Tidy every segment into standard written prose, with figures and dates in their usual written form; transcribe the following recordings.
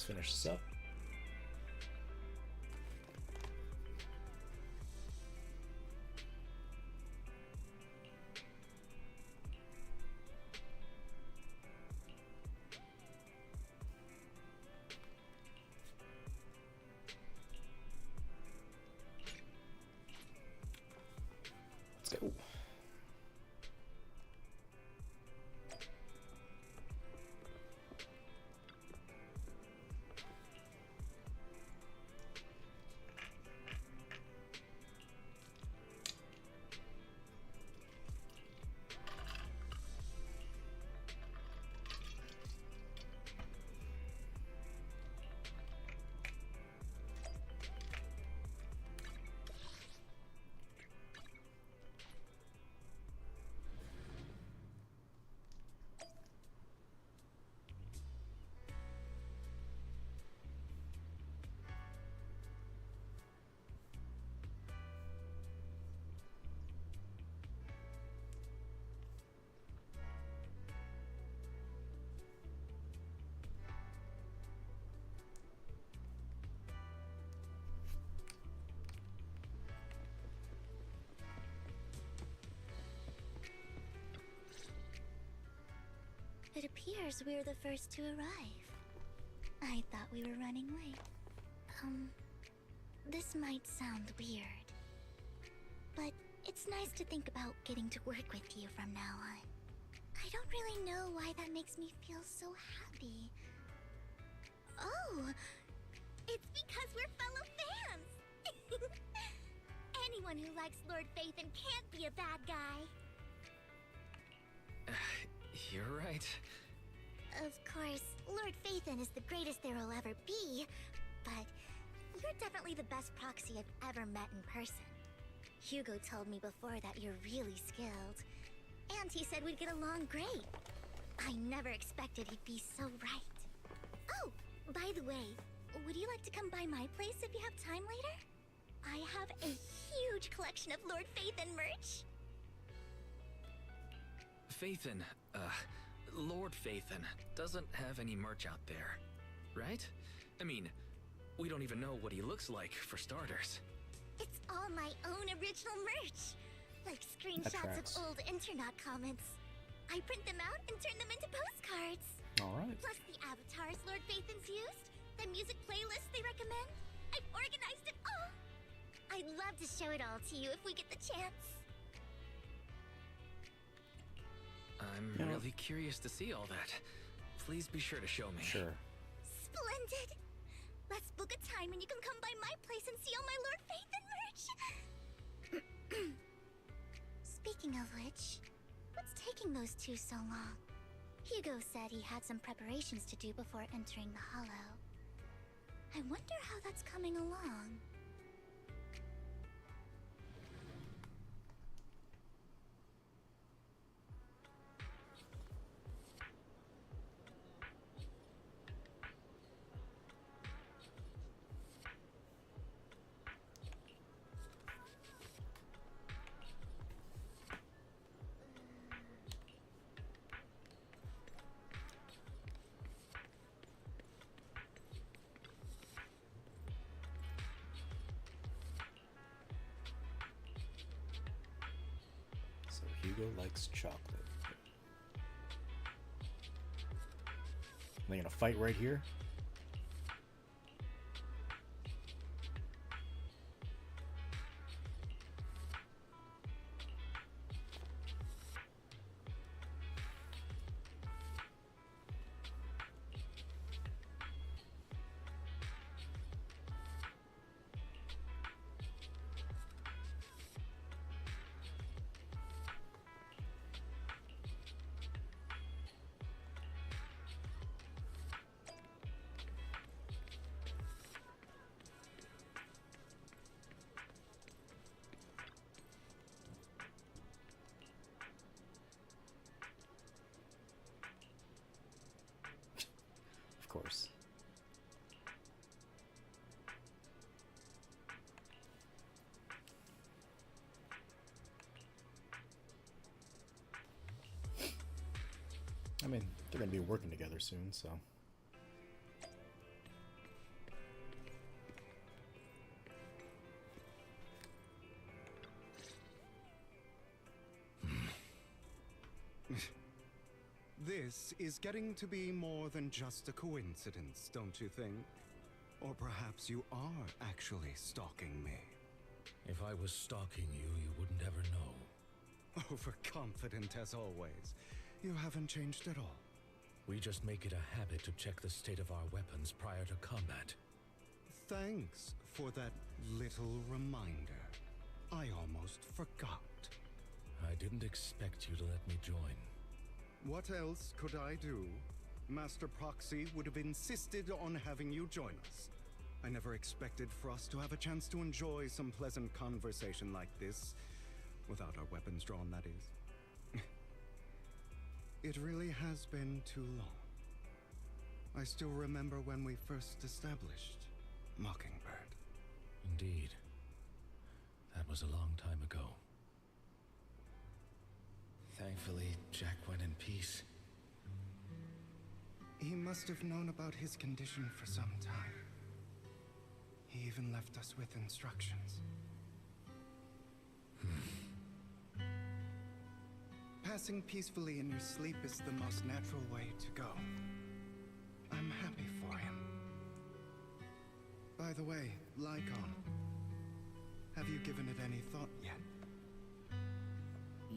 finish this up. Let's go. It appears we're the first to arrive. I thought we were running late. This might sound weird, but it's nice to think about getting to work with you from now on. I don't really know why that makes me feel so happy. Oh, it's because we're fellow fans! Anyone who likes Lord Phaethon can't be a bad guy. You're right. Of course, Lord Phaethon is the greatest there will ever be, but you're definitely the best proxy I've ever met in person. Hugo told me before that you're really skilled, and he said we'd get along great. I never expected he'd be so right. Oh, by the way, would you like to come by my place if you have time later? I have a huge collection of Lord Phaethon merch. Phaethon, Lord Phaethon doesn't have any merch out there, right? I mean, we don't even know what he looks like, for starters. It's all my own original merch, like screenshots of old internet comments. I print them out and turn them into postcards. Alright. Plus the avatars Lord Phaethon's used, the music playlists they recommend. I've organized it all. I'd love to show it all to you if we get the chance. I'm really curious to see all that. Please be sure to show me. Sure. Splendid! Let's book a time and you can come by my place and see all my Lord Phaethon merch! Speaking of which, what's taking those two so long? Hugo said he had some preparations to do before entering the Hollow. I wonder how that's coming along. So Hugo likes chocolate. Are they gonna fight right here? Of course. I mean, they're gonna be working together soon, so. This is getting to be more than just a coincidence, don't you think? Or perhaps you are actually stalking me. If I was stalking you, you wouldn't ever know. Overconfident as always. You haven't changed at all. We just make it a habit to check the state of our weapons prior to combat. Thanks for that little reminder. I almost forgot. I didn't expect you to let me join. What else could I do? Master Proxy would have insisted on having you join us. I never expected for us to have a chance to enjoy some pleasant conversation like this. Without our weapons drawn, that is. It really has been too long. I still remember when we first established Mockingbird. Indeed. That was a long time ago. Thankfully, Jack went in peace. He must have known about his condition for some time. He even left us with instructions. Passing peacefully in your sleep is the most natural way to go. I'm happy for him. By the way, Lycon, have you given it any thought yet?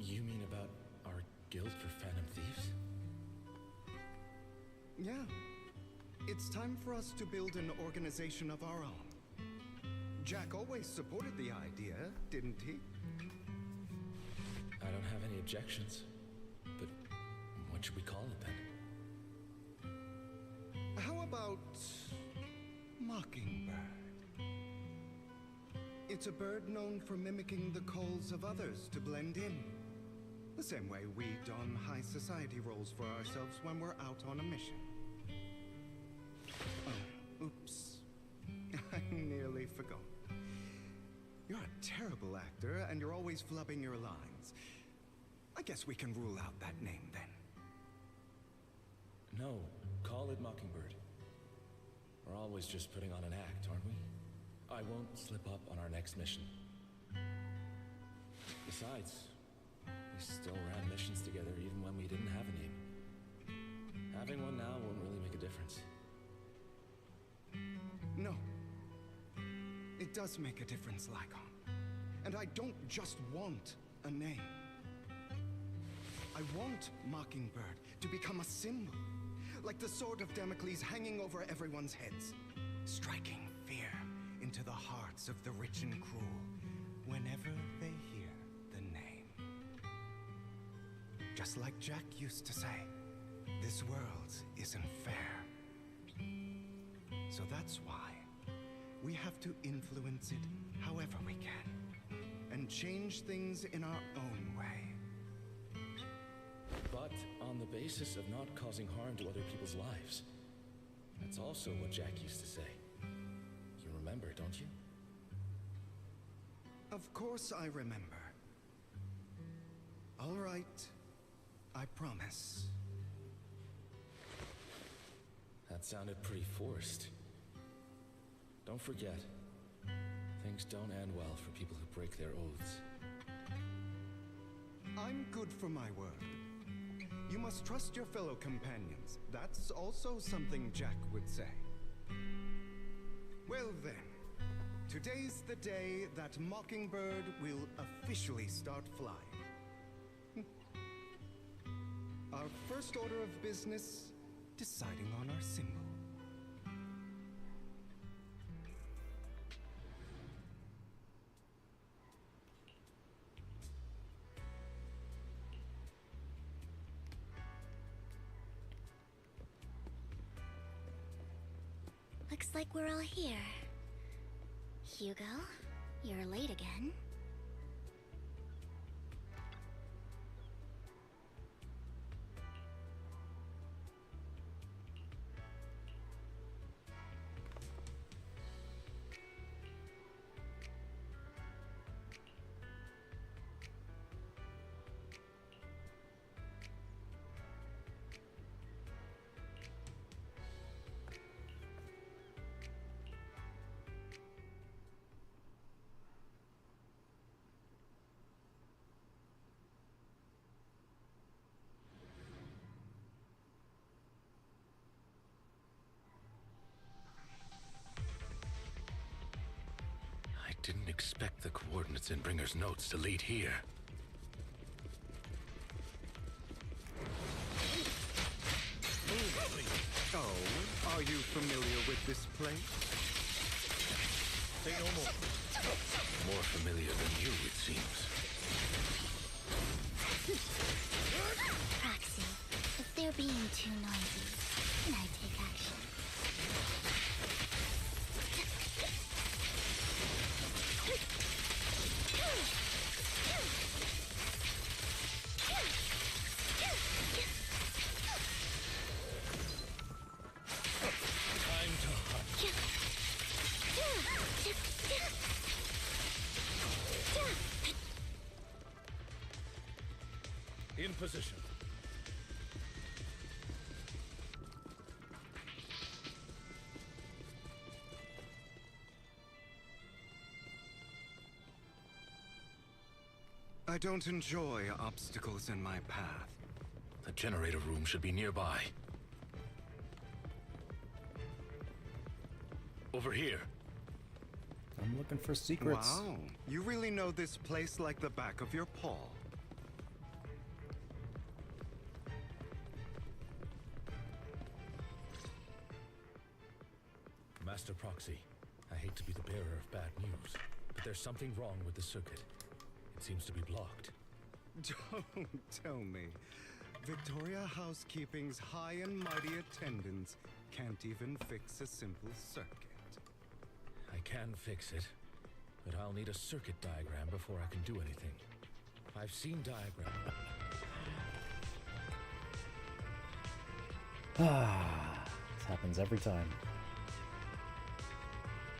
You mean about our guild for Phantom Thieves? Yeah. It's time for us to build an organization of our own. Jack always supported the idea, didn't he? I don't have any objections. But what should we call it then? How about Mockingbird? It's a bird known for mimicking the calls of others to blend in. The same way we don high society roles for ourselves when we're out on a mission. Oh, oops. I nearly forgot. You're a terrible actor, and you're always flubbing your lines. I guess we can rule out that name then. No, call it Mockingbird. We're always just putting on an act, aren't we? I won't slip up on our next mission. Besides, we still ran missions together even when we didn't have a name. Having one now won't really make a difference. No. It does make a difference, Lycon. And I don't just want a name. I want Mockingbird to become a symbol. Like the sword of Damocles hanging over everyone's heads. Striking fear into the hearts of the rich and cruel whenever they hear the name. Just like Jack used to say, this world isn't fair. So that's why we have to influence it however we can, and change things in our own way. But on the basis of not causing harm to other people's lives. That's also what Jack used to say. You remember, don't you? Of course I remember. All right, I promise. That sounded pretty forced. Don't forget, things don't end well for people who break their oaths. I'm good for my word. You must trust your fellow companions. That's also something Jack would say. Well then, today's the day that Mockingbird will officially start flying. Our first order of business, deciding on our symbol. Looks like we're all here. Hugo, you're late again. didn't expect the coordinates in Bringer's notes to lead here. Oh, are you familiar with this place? Say no more. More familiar than you, it seems. Proxy, if they're being too noisy, can I take action? Time to hunt. In position. I don't enjoy obstacles in my path. The generator room should be nearby. Over here. I'm looking for secrets. Wow, you really know this place like the back of your paw. Master Proxy, I hate to be the bearer of bad news, but there's something wrong with the circuit. It seems to be blocked. Don't tell me. Victoria Housekeeping's high and mighty attendants can't even fix a simple circuit. I can fix it, but I'll need a circuit diagram before I can do anything. I've seen diagrams. Ah, this happens every time.